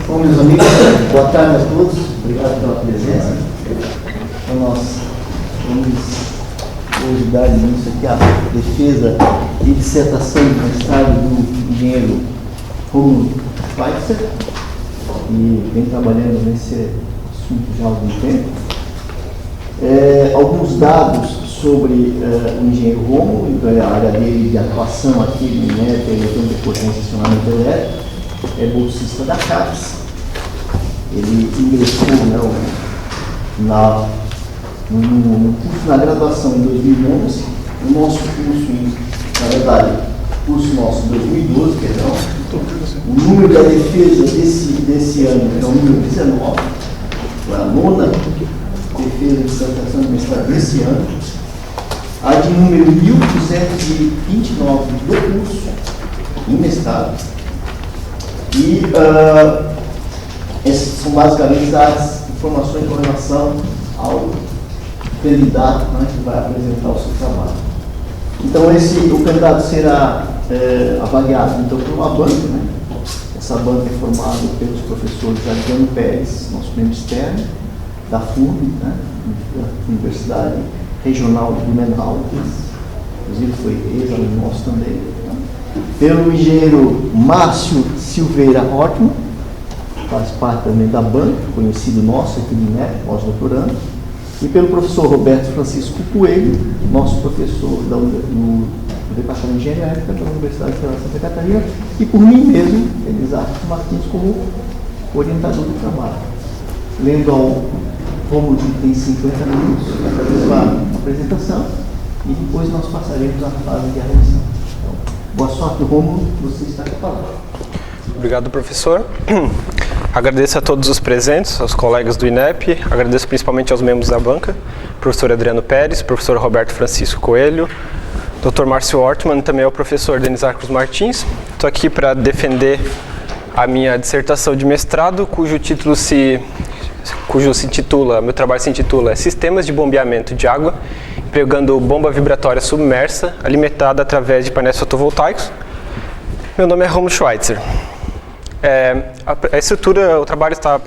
Bom, meus amigos, boa tarde a todos. Obrigado pela presença. Então, nós vamos hoje dar início aqui à defesa de dissertação de mestrado do engenheiro Rômulo Schweitzer, que vem trabalhando nesse assunto já há algum tempo. Alguns dados sobre o engenheiro Rômulo, então a área dele de atuação aqui no INEP, ele tem potenciamento elétrico, é bolsista da CAPES. Ele ingressou no curso na graduação em 2011, o nosso curso, na verdade, curso nosso em 2012, perdão. O número da defesa desse ano é o número 19, foi a nona defesa de dissertação de mestrado desse ano. A de número 1229 do curso em mestrado. E essas são basicamente as informações com relação ao candidato, né, que vai apresentar o seu trabalho. Então, o candidato será avaliado então, por uma banca. Né? Essa banca é formada pelos professores Adriano Pérez, nosso membro externo, da FURB, né, da Universidade Regional de Blumenau, inclusive foi ex-aluno nosso também. Né? Pelo engenheiro Márcio Silveira Hortmann, faz parte também da banca, conhecido nosso aqui do INEP, pós-doutorando, e pelo professor Roberto Francisco Coelho, nosso professor do Departamento de Engenharia da Universidade Federal de Santa Catarina, e por mim mesmo, Elisardo Martins, como orientador do trabalho. Lendo ao Rômulo, que tem 50 minutos para fazer a apresentação, e depois nós passaremos à fase de avaliação. Então, boa sorte, Rômulo, você está com a palavra. Obrigado, professor. Agradeço a todos os presentes, aos colegas do INEP, agradeço principalmente aos membros da banca, professor Adriano Pérez, professor Roberto Francisco Coelho, Dr. Márcio Hortmann e também ao professor Denis Arcos Martins. Estou aqui para defender a minha dissertação de mestrado, meu trabalho se intitula Sistemas de Bombeamento de Água, empregando bomba vibratória submersa, alimentada através de painéis fotovoltaicos. Meu nome é Rômulo Schweitzer. O trabalho está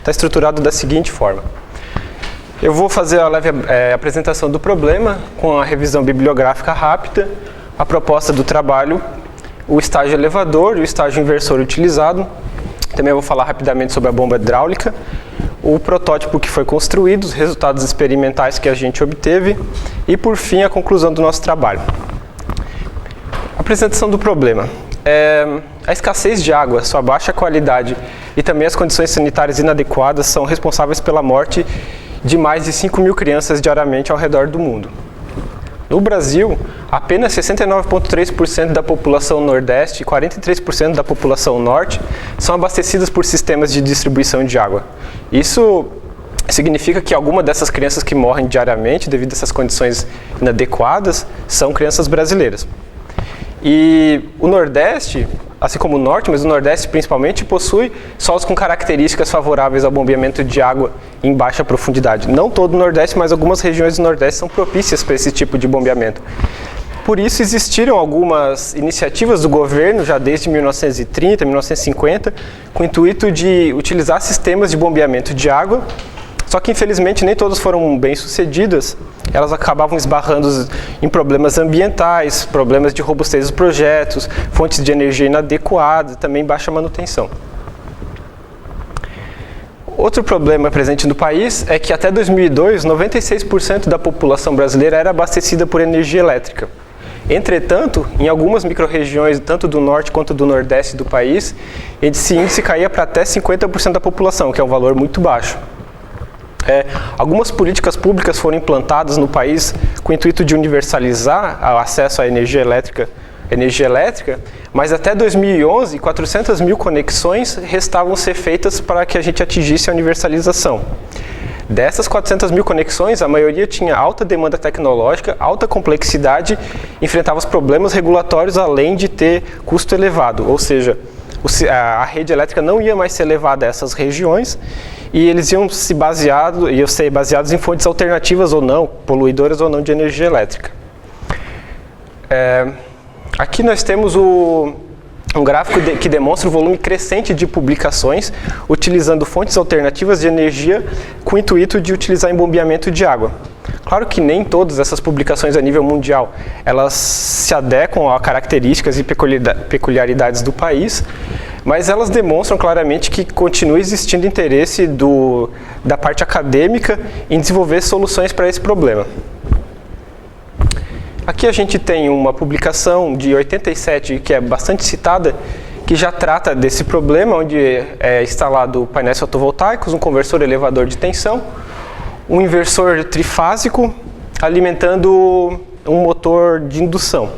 estruturado da seguinte forma. Eu vou fazer a leve apresentação do problema, com a revisão bibliográfica rápida, a proposta do trabalho, o estágio elevador e o estágio inversor utilizado. Também vou falar rapidamente sobre a bomba hidráulica, o protótipo que foi construído, os resultados experimentais que a gente obteve e, por fim, a conclusão do nosso trabalho. Apresentação do problema. A escassez de água, sua baixa qualidade e também as condições sanitárias inadequadas são responsáveis pela morte de mais de 5 mil crianças diariamente ao redor do mundo. No Brasil, apenas 69,3% da população nordeste e 43% da população norte são abastecidas por sistemas de distribuição de água. Isso significa que alguma dessas crianças que morrem diariamente devido a essas condições inadequadas são crianças brasileiras. E o Nordeste, assim como o Norte, mas o Nordeste principalmente, possui solos com características favoráveis ao bombeamento de água em baixa profundidade. Não todo o Nordeste, mas algumas regiões do Nordeste são propícias para esse tipo de bombeamento. Por isso existiram algumas iniciativas do governo, já desde 1930, 1950, com o intuito de utilizar sistemas de bombeamento de água, só que infelizmente nem todas foram bem sucedidas. Elas acabavam esbarrando em problemas ambientais, problemas de robustez dos projetos, fontes de energia inadequadas, também baixa manutenção. Outro problema presente no país é que até 2002, 96% da população brasileira era abastecida por energia elétrica. Entretanto, em algumas microrregiões, tanto do norte quanto do nordeste do país, esse índice caía para até 50% da população, que é um valor muito baixo. Algumas políticas públicas foram implantadas no país com o intuito de universalizar o acesso à energia elétrica, mas até 2011, 400 mil conexões restavam ser feitas para que a gente atingisse a universalização. Dessas 400 mil conexões, a maioria tinha alta demanda tecnológica, alta complexidade, enfrentava os problemas regulatórios, além de ter custo elevado, ou seja, a rede elétrica não ia mais ser levada a essas regiões e eles iam ser baseados em fontes alternativas ou não, poluidoras ou não de energia elétrica. Aqui nós temos Um gráfico que demonstra o volume crescente de publicações utilizando fontes alternativas de energia com o intuito de utilizar em bombeamento de água. Claro que nem todas essas publicações a nível mundial elas se adequam a características e peculiaridades do país, mas elas demonstram claramente que continua existindo interesse da parte acadêmica em desenvolver soluções para esse problema. Aqui a gente tem uma publicação de 87, que é bastante citada, que já trata desse problema, onde é instalado painéis fotovoltaicos, um conversor elevador de tensão, um inversor trifásico alimentando um motor de indução.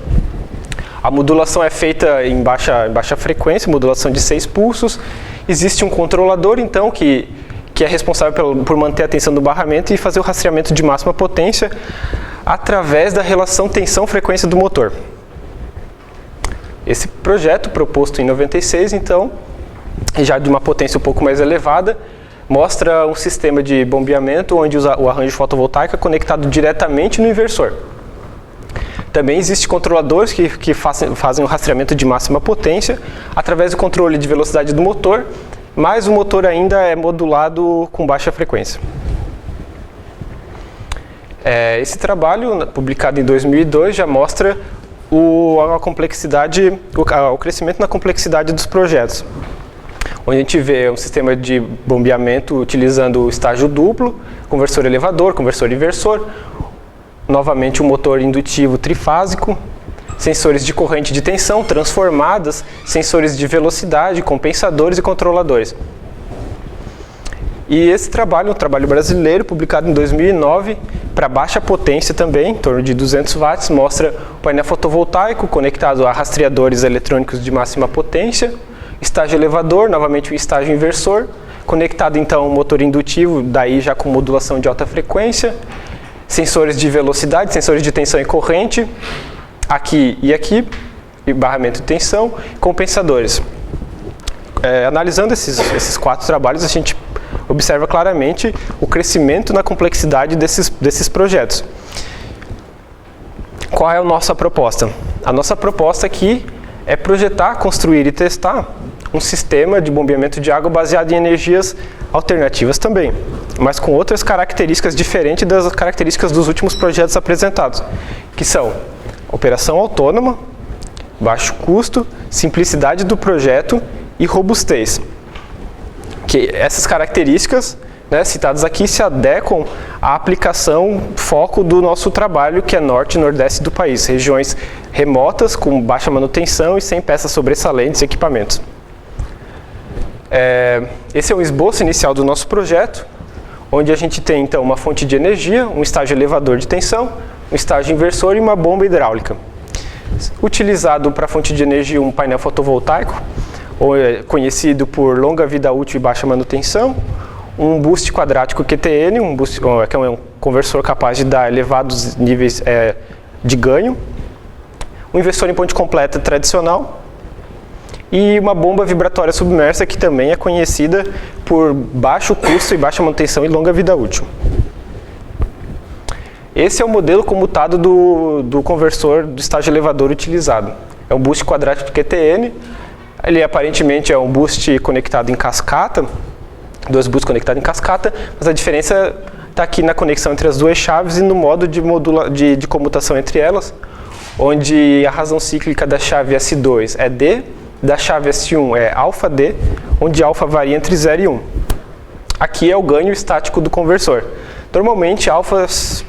A modulação é feita em baixa frequência, modulação de 6 pulsos. Existe um controlador, então, que é responsável por manter a tensão do barramento e fazer o rastreamento de máxima potência através da relação tensão-frequência do motor. Esse projeto, proposto em 96, então, já de uma potência um pouco mais elevada, mostra um sistema de bombeamento onde o arranjo fotovoltaico é conectado diretamente no inversor. Também existem controladores que fazem o rastreamento de máxima potência através do controle de velocidade do motor, mas o motor ainda é modulado com baixa frequência. Esse trabalho, publicado em 2002, já mostra o crescimento na complexidade dos projetos, onde a gente vê um sistema de bombeamento utilizando o estágio duplo, conversor elevador, conversor inversor, novamente um motor indutivo trifásico, sensores de corrente de tensão transformadas, sensores de velocidade, compensadores e controladores. E esse trabalho, um trabalho brasileiro, publicado em 2009, para baixa potência também, em torno de 200 watts, mostra o painel fotovoltaico conectado a rastreadores eletrônicos de máxima potência, estágio elevador, novamente o estágio inversor, conectado então ao motor indutivo, daí já com modulação de alta frequência, sensores de velocidade, sensores de tensão e corrente, aqui, e barramento de tensão, compensadores. Analisando esses 4 trabalhos, a gente observa claramente o crescimento na complexidade desses projetos. Qual é a nossa proposta? A nossa proposta aqui é projetar, construir e testar um sistema de bombeamento de água baseado em energias alternativas também, mas com outras características diferentes das características dos últimos projetos apresentados, que são operação autônoma, baixo custo, simplicidade do projeto e robustez. Que essas características, citadas aqui, se adequam à aplicação foco do nosso trabalho, que é norte e nordeste do país, regiões remotas, com baixa manutenção e sem peças sobressalentes e equipamentos. Esse é um esboço inicial do nosso projeto, onde a gente tem então uma fonte de energia, um estágio elevador de tensão, um estágio inversor e uma bomba hidráulica. Utilizado para a fonte de energia um painel fotovoltaico, conhecido por longa vida útil e baixa manutenção, um boost quadrático QTN, que é um conversor capaz de dar elevados níveis de ganho, um inversor em ponte completa tradicional e uma bomba vibratória submersa, que também é conhecida por baixo custo e baixa manutenção e longa vida útil. Esse é o modelo comutado do conversor do estágio elevador utilizado. É um boost quadrático QTN. Ele aparentemente é um boost conectado em cascata, 2 boosts conectados em cascata, mas a diferença está aqui na conexão entre as 2 chaves e no modo de comutação entre elas, onde a razão cíclica da chave S2 é D, da chave S1 é alfa D, onde alfa varia entre 0 e 1. Aqui é o ganho estático do conversor. Normalmente alfa se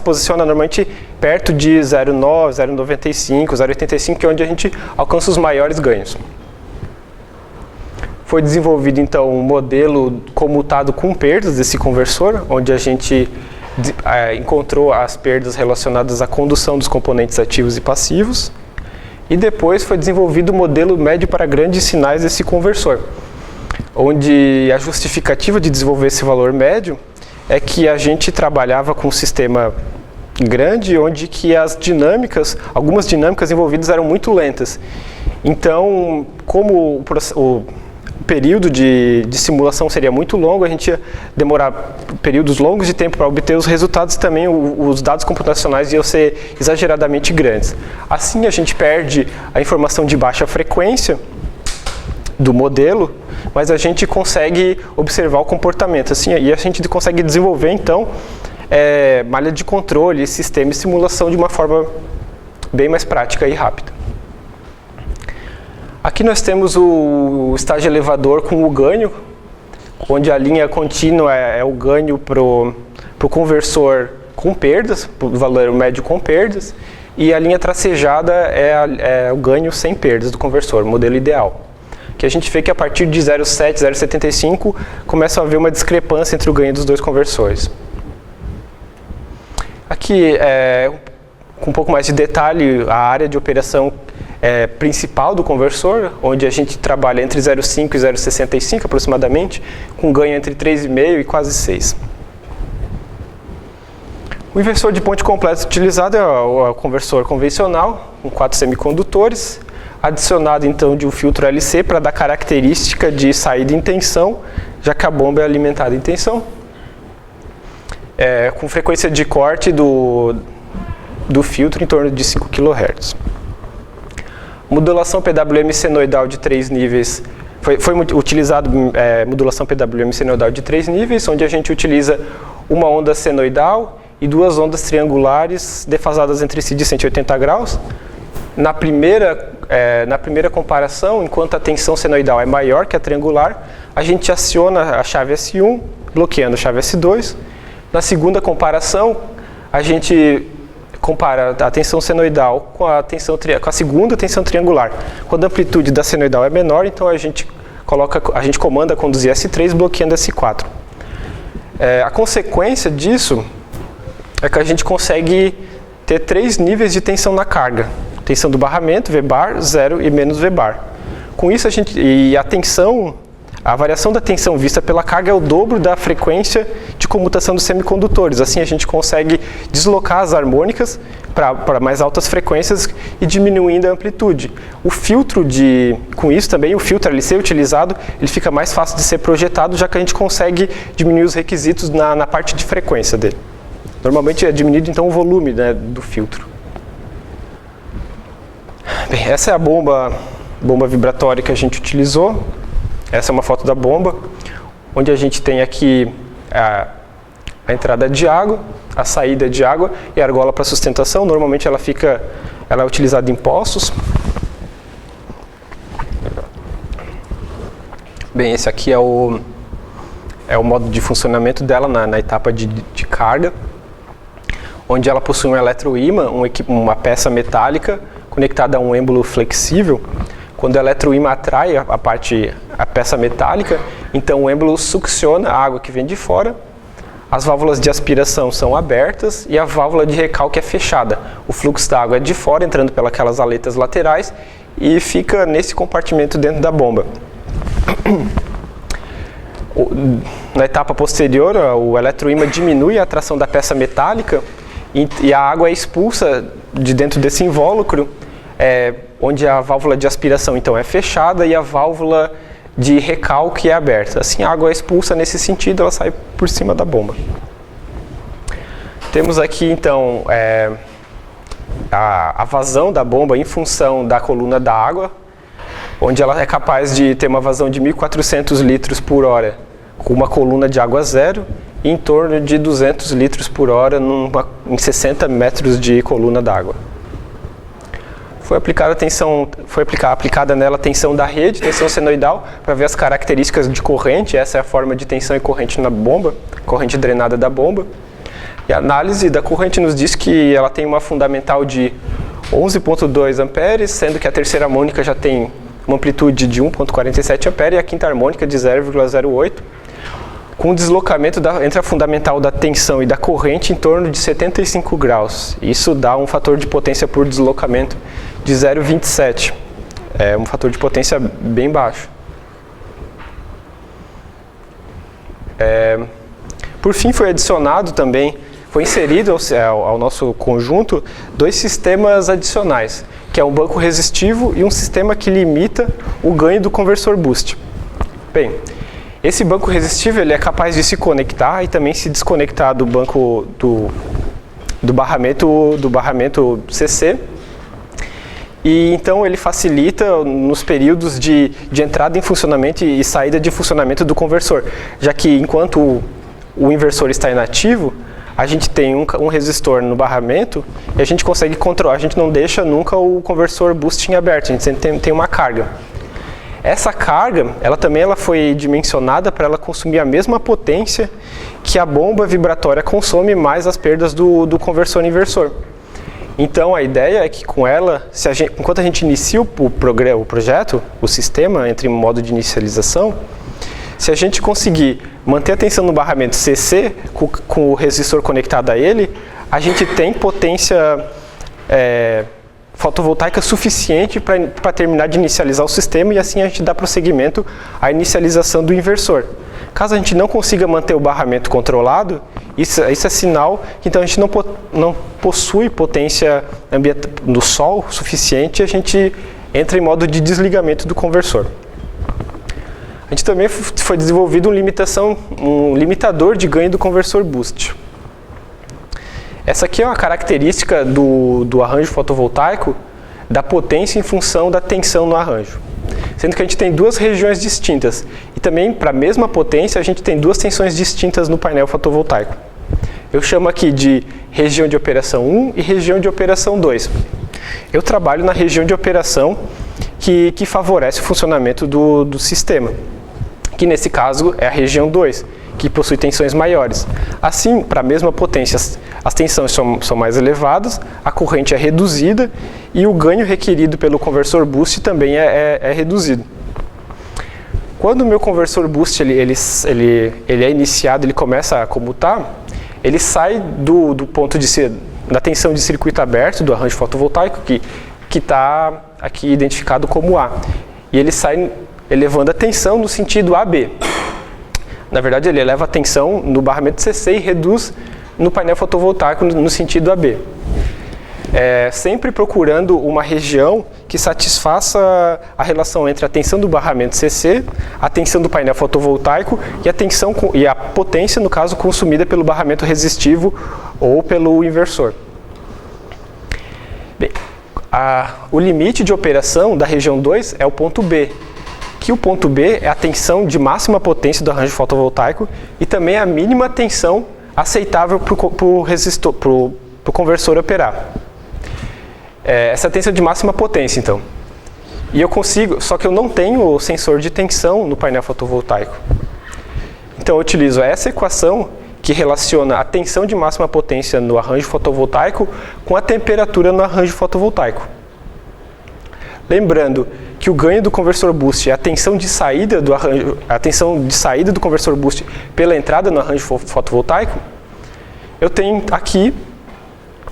posiciona normalmente perto de 0,9, 0,95, 0,85, que é onde a gente alcança os maiores ganhos. Foi desenvolvido então um modelo comutado com perdas desse conversor, onde a gente encontrou as perdas relacionadas à condução dos componentes ativos e passivos. E depois foi desenvolvido o modelo médio para grandes sinais desse conversor, onde a justificativa de desenvolver esse valor médio é que a gente trabalhava com um sistema grande, onde que algumas dinâmicas envolvidas eram muito lentas. Então, como o período de simulação seria muito longo, a gente ia demorar períodos longos de tempo para obter os resultados e também os dados computacionais iam ser exageradamente grandes. Assim, a gente perde a informação de baixa frequência do modelo, mas a gente consegue observar o comportamento, assim, e a gente consegue desenvolver, então, malha de controle, sistema e simulação de uma forma bem mais prática e rápida. Aqui nós temos o estágio elevador com o ganho, onde a linha contínua é o ganho para o conversor com perdas, para o valor médio com perdas, e a linha tracejada é o ganho sem perdas do conversor, modelo ideal. Que a gente vê que a partir de 0,7, 0,75 começa a haver uma discrepância entre o ganho dos dois conversores. Aqui, com um pouco mais de detalhe, a área de operação principal do conversor, onde a gente trabalha entre 0,5 e 0,65 aproximadamente, com ganho entre 3,5 e quase 6. O inversor de ponte completo utilizado é o conversor convencional, com 4 semicondutores, adicionado então de um filtro LC para dar característica de saída em tensão, já que a bomba é alimentada em tensão, com frequência de corte do filtro em torno de 5 kHz. Modulação PWM senoidal de 3 níveis, foi utilizado modulação PWM senoidal de 3 níveis, onde a gente utiliza uma onda senoidal e 2 ondas triangulares defasadas entre si de 180 graus. Na primeira comparação, enquanto a tensão senoidal é maior que a triangular, a gente aciona a chave S1, bloqueando a chave S2. Na segunda comparação, a gente compara a tensão senoidal com a segunda tensão triangular. Quando a amplitude da senoidal é menor, então a gente comanda conduzir S3 bloqueando S4. A consequência disso é que a gente consegue ter 3 níveis de tensão na carga. Tensão do barramento, V-bar, 0 e menos V-bar. Com isso, a variação da tensão vista pela carga é o dobro da frequência de comutação dos semicondutores. Assim, a gente consegue deslocar as harmônicas para mais altas frequências e diminuindo a amplitude. Com isso também, o filtro LC utilizado, ele fica mais fácil de ser projetado, já que a gente consegue diminuir os requisitos na parte de frequência dele. Normalmente é diminuído, então, o volume, né, do filtro. Bem, essa é a bomba vibratória que a gente utilizou. Essa é uma foto da bomba, onde a gente tem aqui a entrada de água, a saída de água e a argola para sustentação. Normalmente ela é utilizada em poços. Bem, esse aqui é o modo de funcionamento dela na etapa de carga, onde ela possui um eletroímã, uma peça metálica conectada a um êmbolo flexível. Quando o eletroímã atrai a peça metálica, então o êmbolo succiona a água que vem de fora, as válvulas de aspiração são abertas e a válvula de recalque é fechada. O fluxo da água é de fora, entrando pelas aletas laterais e fica nesse compartimento dentro da bomba. Na etapa posterior, o eletroímã diminui a atração da peça metálica e a água é expulsa de dentro desse invólucro, onde a válvula de aspiração então é fechada e a válvula de recalque é aberta. Assim, a água é expulsa nesse sentido, ela sai por cima da bomba. Temos aqui então a vazão da bomba em função da coluna da água, onde ela é capaz de ter uma vazão de 1.400 litros por hora com uma coluna de água zero e em torno de 200 litros por hora em 60 metros de coluna d'água. Foi aplicada nela a tensão da rede, tensão senoidal, para ver as características de corrente. Essa é a forma de tensão e corrente na bomba, corrente drenada da bomba. E a análise da corrente nos diz que ela tem uma fundamental de 11,2 amperes, sendo que a terceira harmônica já tem uma amplitude de 1,47 amperes e a quinta harmônica de 0,08, com deslocamento entre a fundamental da tensão e da corrente em torno de 75 graus. Isso dá um fator de potência por deslocamento de 0,27. É um fator de potência bem baixo. Por fim, foi inserido ao nosso conjunto 2 sistemas adicionais, que é um banco resistivo e um sistema que limita o ganho do conversor boost. Bem, esse banco resistível ele é capaz de se conectar e também se desconectar do banco do barramento CC. E então ele facilita nos períodos de entrada em funcionamento e saída de funcionamento do conversor, já que enquanto o inversor está inativo, a gente tem um resistor no barramento e a gente consegue controlar, a gente não deixa nunca o conversor boost em aberto, a gente sempre tem uma carga. Essa carga, ela foi dimensionada para ela consumir a mesma potência que a bomba vibratória consome, mais as perdas do conversor inversor. Então a ideia é que com ela, enquanto a gente inicia o projeto, o sistema, entra em modo de inicialização, se a gente conseguir manter a tensão no barramento CC com o resistor conectado a ele, a gente tem potência fotovoltaica suficiente para terminar de inicializar o sistema e assim a gente dá prosseguimento à inicialização do inversor. Caso a gente não consiga manter o barramento controlado, isso é sinal que então a gente não possui potência no sol suficiente e a gente entra em modo de desligamento do conversor. A gente também foi desenvolvido um limitador de ganho do conversor boost. Essa aqui é uma característica do arranjo fotovoltaico da potência em função da tensão no arranjo. Sendo que a gente tem duas regiões distintas. E também, para a mesma potência, a gente tem duas tensões distintas no painel fotovoltaico. Eu chamo aqui de região de operação 1 e região de operação 2. Eu trabalho na região de operação que favorece o funcionamento do sistema, que nesse caso é a região 2, que possui tensões maiores. Assim, para a mesma potência, as tensões são mais elevadas, a corrente é reduzida e o ganho requerido pelo conversor boost também é reduzido. Quando o meu conversor boost ele é iniciado, ele começa a comutar, ele sai do ponto da tensão de circuito aberto do arranjo fotovoltaico, que está aqui identificado como A, e ele sai elevando a tensão no sentido AB. Na verdade, ele eleva a tensão no barramento CC e reduz no painel fotovoltaico no sentido AB. Sempre procurando uma região que satisfaça a relação entre a tensão do barramento CC, a tensão do painel fotovoltaico e a potência, no caso, consumida pelo barramento resistivo ou pelo inversor. Bem, o limite de operação da região 2 é o ponto B, que o ponto B é a tensão de máxima potência do arranjo fotovoltaico e também a mínima tensão aceitável para o conversor operar. Essa tensão de máxima potência, então. E eu consigo, só que eu não tenho o sensor de tensão no painel fotovoltaico. Então eu utilizo essa equação que relaciona a tensão de máxima potência no arranjo fotovoltaico com a temperatura no arranjo fotovoltaico. Lembrando que o ganho do conversor boost é a tensão de saída do conversor boost pela entrada no arranjo fotovoltaico, eu tenho aqui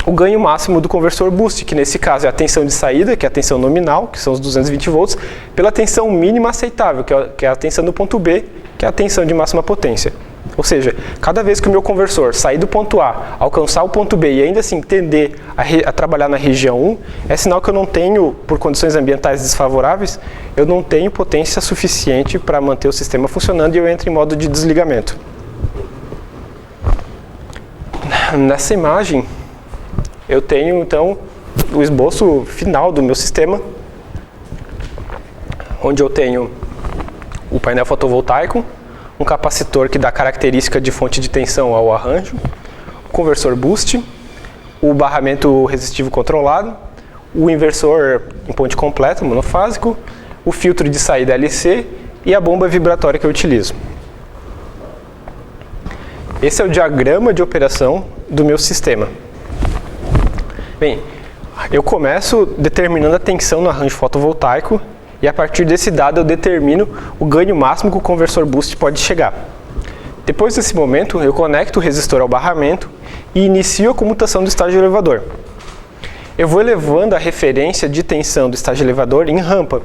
o ganho máximo do conversor boost, que nesse caso é a tensão de saída, que é a tensão nominal, que são os 220 volts, pela tensão mínima aceitável, que é a tensão do ponto B, que é a tensão de máxima potência. Ou seja, cada vez que o meu conversor sair do ponto A, alcançar o ponto B e ainda assim tender a trabalhar na região 1, é sinal que eu não tenho, por condições ambientais desfavoráveis, eu não tenho potência suficiente para manter o sistema funcionando e eu entro em modo de desligamento. Nessa imagem, eu tenho então o esboço final do meu sistema, onde eu tenho o painel fotovoltaico, um capacitor que dá característica de fonte de tensão ao arranjo, o conversor boost, o barramento resistivo controlado, o inversor em ponte completa, monofásico, o filtro de saída LC e a bomba vibratória que eu utilizo. Esse é o diagrama de operação do meu sistema. Bem, eu começo determinando a tensão no arranjo fotovoltaico e a partir desse dado eu determino o ganho máximo que o conversor boost pode chegar. Depois desse momento, eu conecto o resistor ao barramento e inicio a comutação do estágio elevador. Eu vou elevando a referência de tensão do estágio elevador em rampa,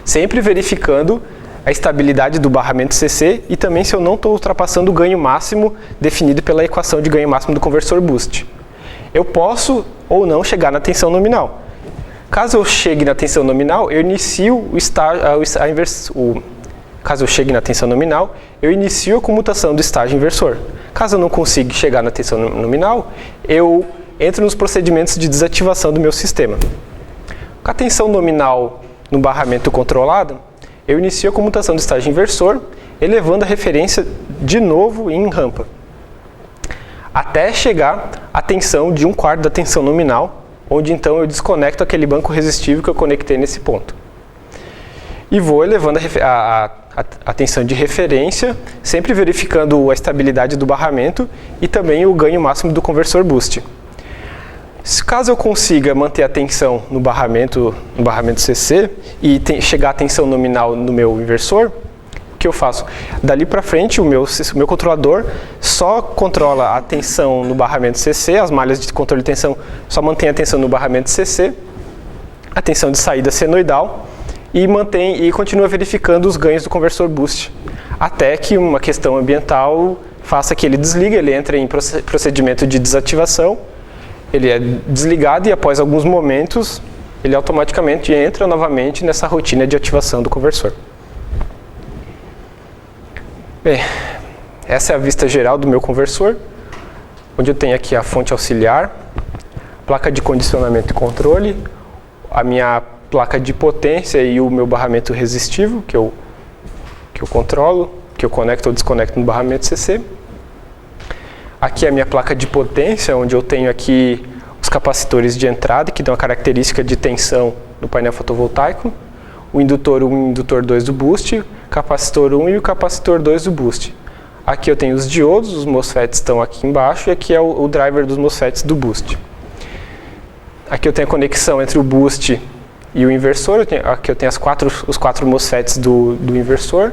sempre verificando a estabilidade do barramento CC e também se eu não estou ultrapassando o ganho máximo definido pela equação de ganho máximo do conversor boost. Eu posso ou não chegar na tensão nominal. Caso eu chegue na tensão nominal, eu inicio caso eu chegue na tensão nominal, eu inicio a comutação do estágio inversor. Caso eu não consiga chegar na tensão nominal, eu entro nos procedimentos de desativação do meu sistema. Com a tensão nominal no barramento controlado, eu inicio a comutação do estágio inversor, elevando a referência de novo em rampa, até chegar à tensão de 1/4 da tensão nominal, onde então eu desconecto aquele banco resistível que eu conectei nesse ponto. E vou elevando a tensão de referência, sempre verificando a estabilidade do barramento e também o ganho máximo do conversor boost. Caso eu consiga manter a tensão no barramento CC e chegar à tensão nominal no meu inversor, o que eu faço? Dali para frente, o meu controlador só controla a tensão no barramento CC, as malhas de controle de tensão só mantém a tensão no barramento CC, a tensão de saída senoidal, e continua verificando os ganhos do conversor boost, até que uma questão ambiental faça que ele desligue, ele entre em procedimento de desativação, ele é desligado e após alguns momentos ele automaticamente entra novamente nessa rotina de ativação do conversor. Bem, essa é a vista geral do meu conversor, onde eu tenho aqui a fonte auxiliar, placa de condicionamento e controle, a minha placa de potência e o meu barramento resistivo, que eu controlo, que eu conecto ou desconecto no barramento CC. Aqui é a minha placa de potência, onde eu tenho aqui os capacitores de entrada, que dão a característica de tensão no painel fotovoltaico, o indutor 1 e o indutor 2 do boost, capacitor 1 e o capacitor 2 do boost. Aqui eu tenho os diodos, os MOSFETs estão aqui embaixo, e aqui é o driver dos MOSFETs do boost. Aqui eu tenho a conexão entre o boost e o inversor, aqui eu tenho os 4 MOSFETs do inversor,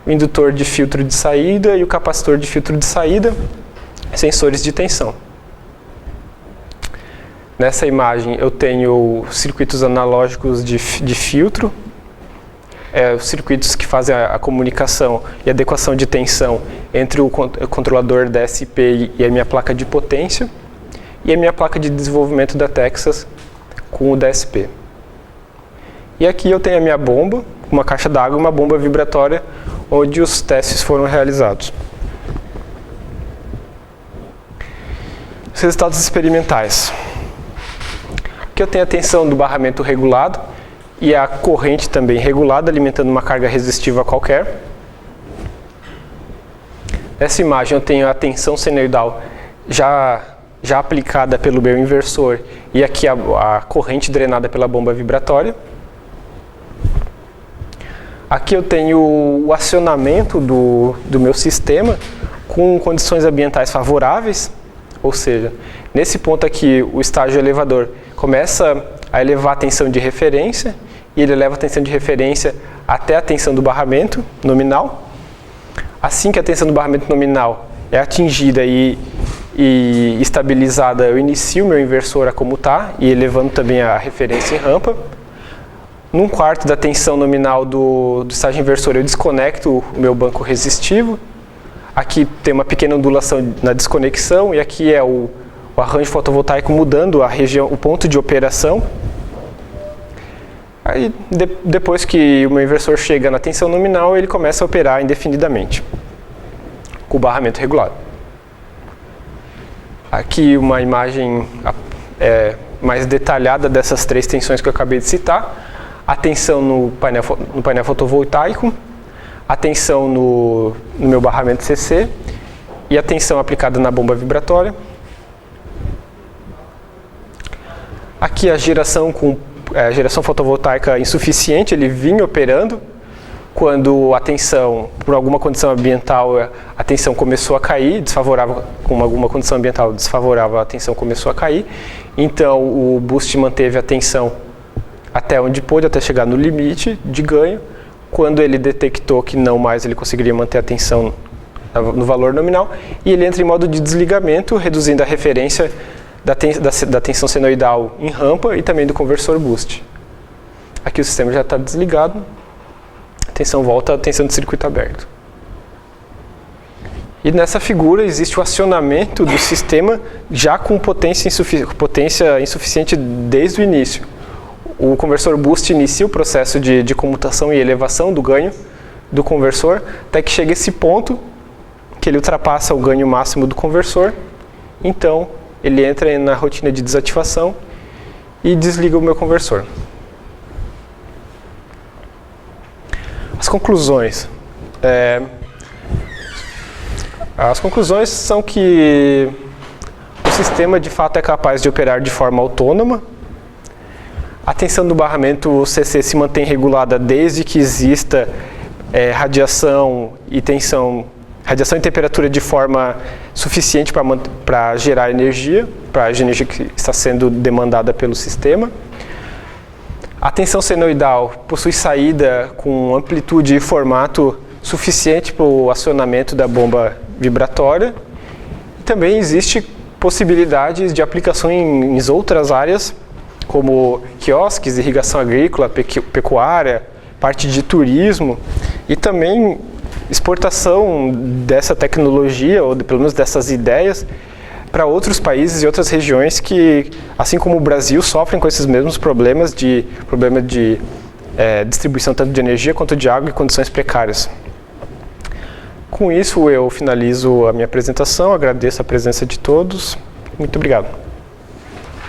o indutor de filtro de saída e o capacitor de filtro de saída, sensores de tensão. Nessa imagem eu tenho circuitos analógicos de filtro, os circuitos que fazem a comunicação e adequação de tensão entre o controlador DSP e a minha placa de potência, e a minha placa de desenvolvimento da Texas com o DSP. E aqui eu tenho a minha bomba, uma caixa d'água e uma bomba vibratória, onde os testes foram realizados. Os resultados experimentais. Aqui eu tenho a tensão do barramento regulado e a corrente também regulada, alimentando uma carga resistiva qualquer. Nessa imagem eu tenho a tensão senoidal já aplicada pelo meu inversor e aqui a corrente drenada pela bomba vibratória. Aqui eu tenho o acionamento do meu sistema com condições ambientais favoráveis, ou seja, nesse ponto aqui o estágio elevador começa a elevar a tensão de referência e ele eleva a tensão de referência até a tensão do barramento nominal. Assim que a tensão do barramento nominal é atingida e estabilizada, eu inicio o meu inversor a comutar e elevando também a referência em rampa. Num quarto da tensão nominal do estágio inversor, eu desconecto o meu banco resistivo. Aqui tem uma pequena ondulação na desconexão e aqui é o arranjo fotovoltaico mudando a região, o ponto de operação. Aí, depois que o meu inversor chega na tensão nominal, ele começa a operar indefinidamente, com o barramento regulado. Aqui uma imagem mais detalhada dessas 3 tensões que eu acabei de citar. A tensão no painel fotovoltaico, a tensão no meu barramento CC e a tensão aplicada na bomba vibratória. Aqui a geração fotovoltaica insuficiente, ele vinha operando. Quando a tensão, por alguma condição ambiental, a tensão começou a cair, desfavorável, com alguma condição ambiental desfavorável, a tensão começou a cair. Então o boost manteve a tensão até onde pôde, até chegar no limite de ganho. Quando ele detectou que não mais ele conseguiria manter a tensão no valor nominal, e ele entra em modo de desligamento, reduzindo a referência da tensão senoidal em rampa e também do conversor boost. Aqui o sistema já está desligado, a tensão volta à tensão de circuito aberto. E nessa figura existe o acionamento do sistema já com potência insuficiente desde o início. O conversor boost inicia o processo de comutação e elevação do ganho do conversor, até que chega esse ponto que ele ultrapassa o ganho máximo do conversor, então ele entra na rotina de desativação e desliga o meu conversor. As conclusões. As conclusões são que o sistema de fato é capaz de operar de forma autônoma. A tensão do barramento CC se mantém regulada desde que exista radiação e temperatura de forma suficiente para gerar energia, para a energia que está sendo demandada pelo sistema. A tensão senoidal possui saída com amplitude e formato suficiente para o acionamento da bomba vibratória. E também existe possibilidades de aplicação em outras áreas, como quiosques, irrigação agrícola, pecuária, parte de turismo e também exportação dessa tecnologia, ou pelo menos dessas ideias, para outros países e outras regiões que, assim como o Brasil, sofrem com esses mesmos problemas de distribuição tanto de energia quanto de água e condições precárias. Com isso, eu finalizo a minha apresentação, agradeço a presença de todos. Muito obrigado.